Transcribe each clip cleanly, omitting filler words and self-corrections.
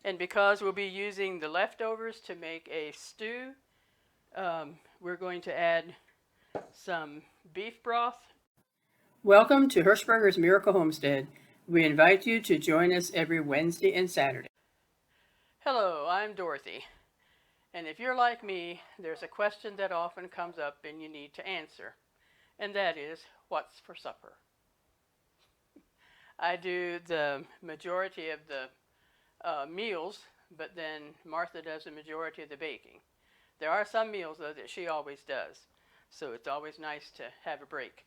And because we'll be using the leftovers to make a stew, we're going to add some beef broth. Welcome to Hershberger's Miracle Homestead. We invite you to join us every Wednesday and Saturday. Hello, I'm Dorothy. And if you're like me, there's a question that often comes up and you need to answer. And that is, what's for supper? I do the majority of the meals, but then Martha does the majority of the baking. There are some meals, though, that she always does. So it's always nice to have a break.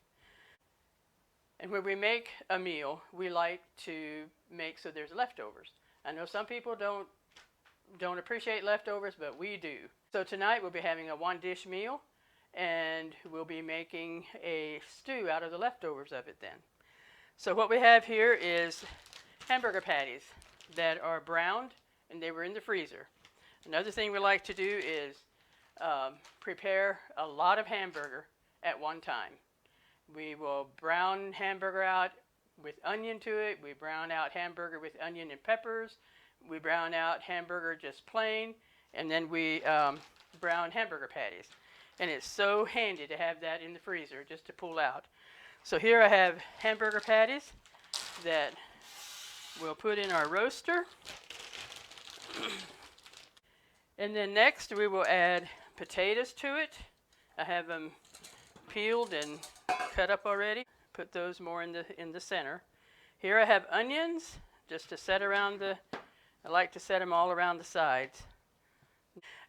And when we make a meal, we like to make so there's leftovers. I know some people don't appreciate leftovers, but we do. So tonight we'll be having a one-dish meal, and we'll be making a stew out of the leftovers of it then. So what we have here is hamburger patties that are browned, and they were in the freezer. Another thing we like to do is prepare a lot of hamburger at one time. We will brown hamburger out with onion to it. We brown out hamburger with onion and peppers. We brown out hamburger just plain, and then we brown hamburger patties. And it's so handy to have that in the freezer just to pull out. So here I have hamburger patties that we'll put in our roaster. And then next we will add potatoes to it. I have them peeled and cut up already. Put those more in the center. Here I have onions just to set around I like to set them all around the sides.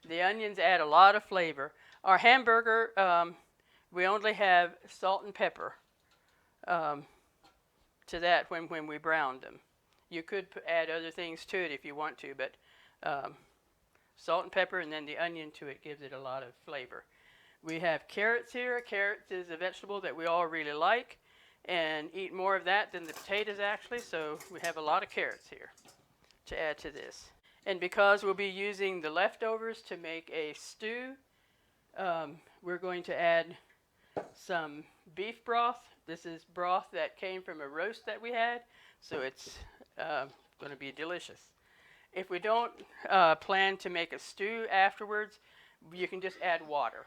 The onions add a lot of flavor. Our hamburger, we only have salt and pepper to that when we browned them. You could add other things to it if you want to, but salt and pepper and then the onion to it gives it a lot of flavor. We have carrots here. Carrots is a vegetable that we all really like and eat more of that than the potatoes actually, so we have a lot of carrots here to add to this. And because we'll be using the leftovers to make a stew, we're going to add some beef broth. This is broth that came from a roast that we had, so it's going to be delicious. If we don't plan to make a stew afterwards, you can just add water.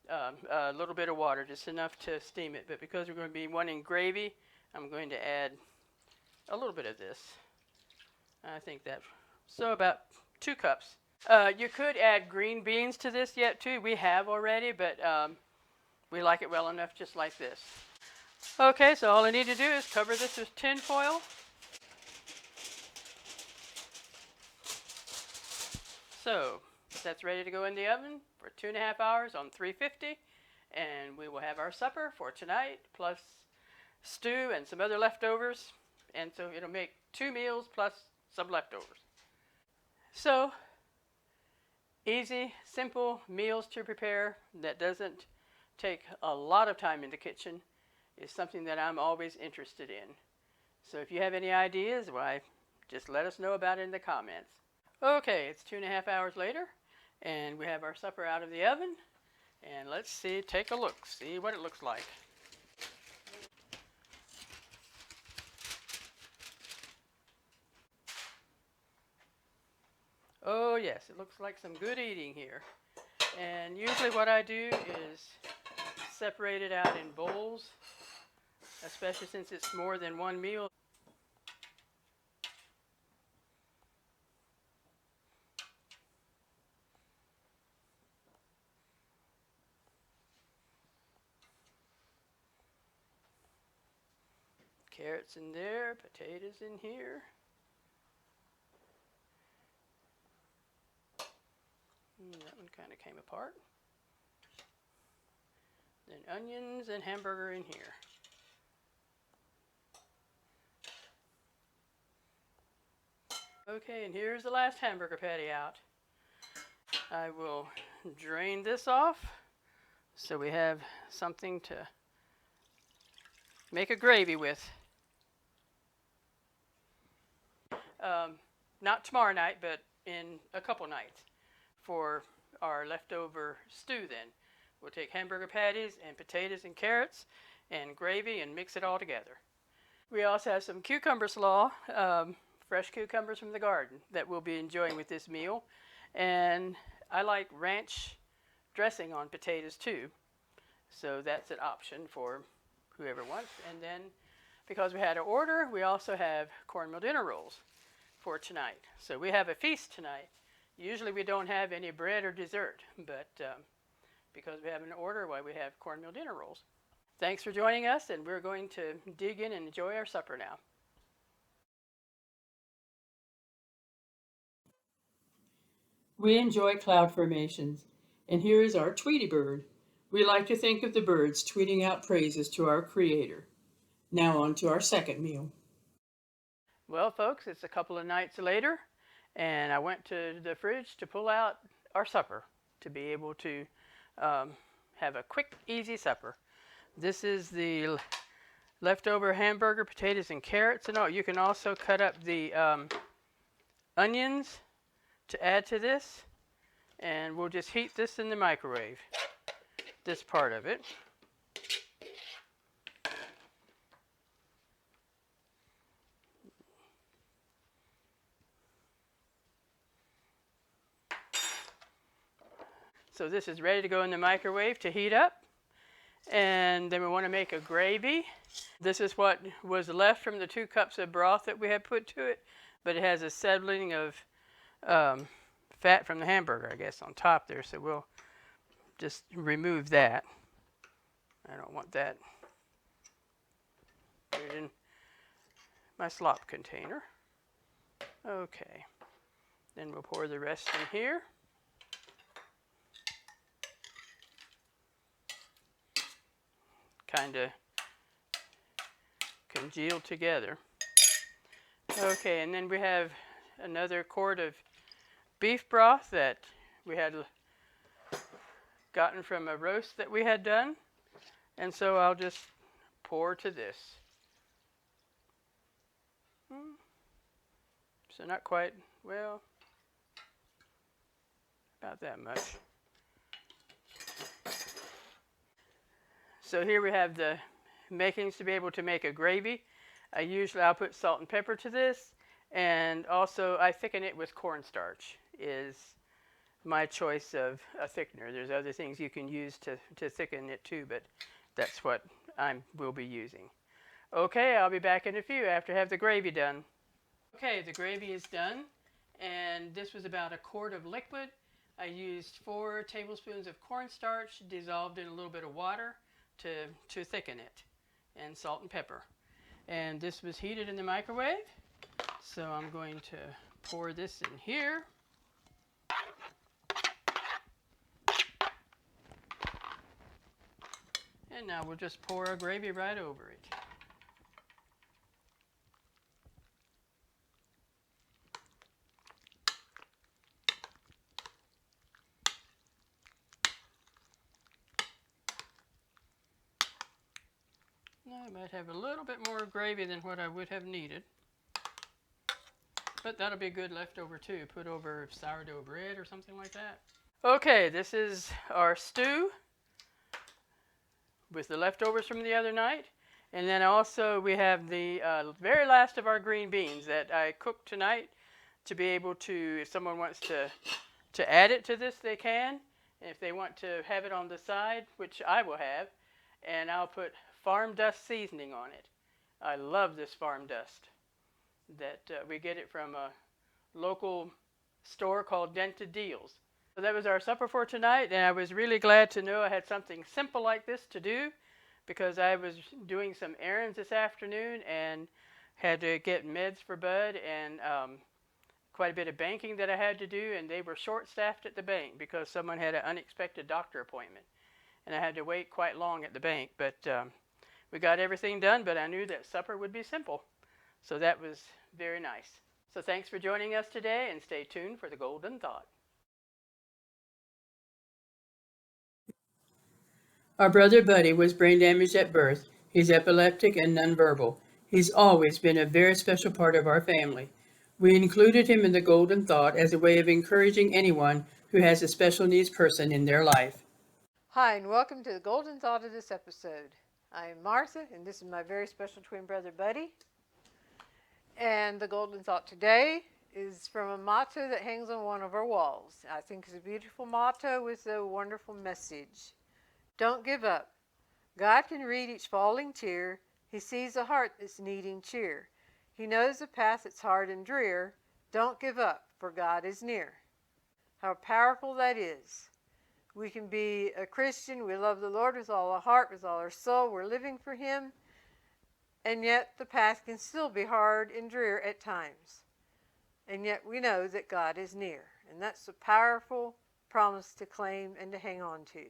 A little bit of water, just enough to steam it. But because we're going to be wanting gravy, I'm going to add a little bit of this. I think that, so about 2 cups. You could add green beans to this yet too. We have already, but we like it well enough just like this. Okay, so all I need to do is cover this with tin foil. So that's ready to go in the oven for 2.5 hours on 350, and we will have our supper for tonight, plus stew and some other leftovers, and so it'll make 2 meals plus some leftovers. So easy, simple meals to prepare that doesn't take a lot of time in the kitchen is something that I'm always interested in. So if you have any ideas, why, just let us know about it in the comments. Okay, it's 2.5 hours later, and we have our supper out of the oven. And let's see, take a look, see what it looks like. Oh yes, it looks like some good eating here. And usually what I do is separate it out in bowls, especially since it's more than one meal. Carrots in there, potatoes in here. That one kind of came apart. Then onions and hamburger in here. Okay, and here's the last hamburger patty out. I will drain this off so we have something to make a gravy with. Not tomorrow night, but in a couple nights for our leftover stew then. We'll take hamburger patties and potatoes and carrots and gravy and mix it all together. We also have some cucumber slaw fresh cucumbers from the garden that we'll be enjoying with this meal. And I like ranch dressing on potatoes too. So that's an option for whoever wants. And then because we had an order, we also have cornmeal dinner rolls for tonight. So we have a feast tonight. Usually we don't have any bread or dessert, but because we have an order, why we have cornmeal dinner rolls. Thanks for joining us, and we're going to dig in and enjoy our supper now. We enjoy cloud formations, and here is our Tweety bird. We like to think of the birds tweeting out praises to our Creator. Now on to our second meal. Well, folks, it's a couple of nights later, and I went to the fridge to pull out our supper to be able to have a quick, easy supper. This is the leftover hamburger, potatoes, and carrots. And you can also cut up the onions to add to this. And we'll just heat this in the microwave, this part of it. So this is ready to go in the microwave to heat up. And then we want to make a gravy. This is what was left from the 2 cups of broth that we had put to it, but it has a settling of fat from the hamburger, I guess, on top there. So we'll just remove that. I don't want that. Put it in my slop container. Okay. Then we'll pour the rest in here. Kind of congeal together. Okay, and then we have another quart of beef broth that we had gotten from a roast that we had done. And so I'll just pour to this. So not quite, well, about that much. So here we have the makings to be able to make a gravy. I'll put salt and pepper to this, and also I thicken it with cornstarch is my choice of a thickener. There's other things you can use to thicken it too, but that's what I will be using. Okay, I'll be back in a few after I have the gravy done. Okay, the gravy is done, and this was about a quart of liquid. I used 4 tablespoons of cornstarch dissolved in a little bit of water to thicken it, and salt and pepper. And this was heated in the microwave, so I'm going to pour this in here. And now we'll just pour our gravy right over it. I might have a little bit more gravy than what I would have needed. But that'll be good leftover too. Put over sourdough bread or something like that. Okay, this is our stew with the leftovers from the other night. And then also we have the very last of our green beans that I cooked tonight to be able to, if someone wants to add it to this, they can. And if they want to have it on the side, which I will have, and I'll put farm dust seasoning on it. I love this farm dust. That we get it from a local store called Dented Deals. So that was our supper for tonight, and I was really glad to know I had something simple like this to do because I was doing some errands this afternoon and had to get meds for Bud and quite a bit of banking that I had to do, and they were short-staffed at the bank because someone had an unexpected doctor appointment, and I had to wait quite long at the bank. But we got everything done, but I knew that supper would be simple. So that was very nice. So thanks for joining us today, and stay tuned for the Golden Thought. Our brother Buddy was brain damaged at birth. He's epileptic and nonverbal. He's always been a very special part of our family. We included him in the Golden Thought as a way of encouraging anyone who has a special needs person in their life. Hi, and welcome to the Golden Thought of this episode. I am Martha, and this is my very special twin brother, Buddy. And the golden thought today is from a motto that hangs on one of our walls. I think it's a beautiful motto with a wonderful message. Don't give up. God can read each falling tear. He sees a heart that's needing cheer. He knows the path that's hard and drear. Don't give up, for God is near. How powerful that is. We can be a Christian. We love the Lord with all our heart, with all our soul. We're living for Him. And yet the path can still be hard and drear at times. And yet we know that God is near. And that's a powerful promise to claim and to hang on to.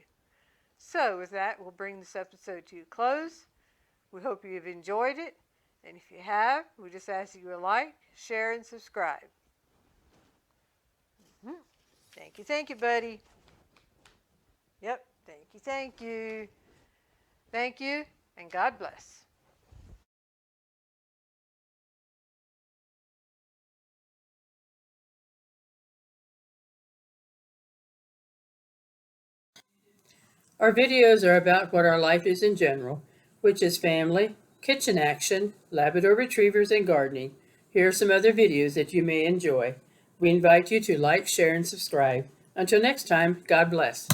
So with that, we'll bring this episode to a close. We hope you've enjoyed it. And if you have, we just ask you to like, share, and subscribe. Thank you, buddy. Yep, thank you. Thank you, and God bless. Our videos are about what our life is in general, which is family, kitchen action, Labrador retrievers, and gardening. Here are some other videos that you may enjoy. We invite you to like, share, and subscribe. Until next time, God bless.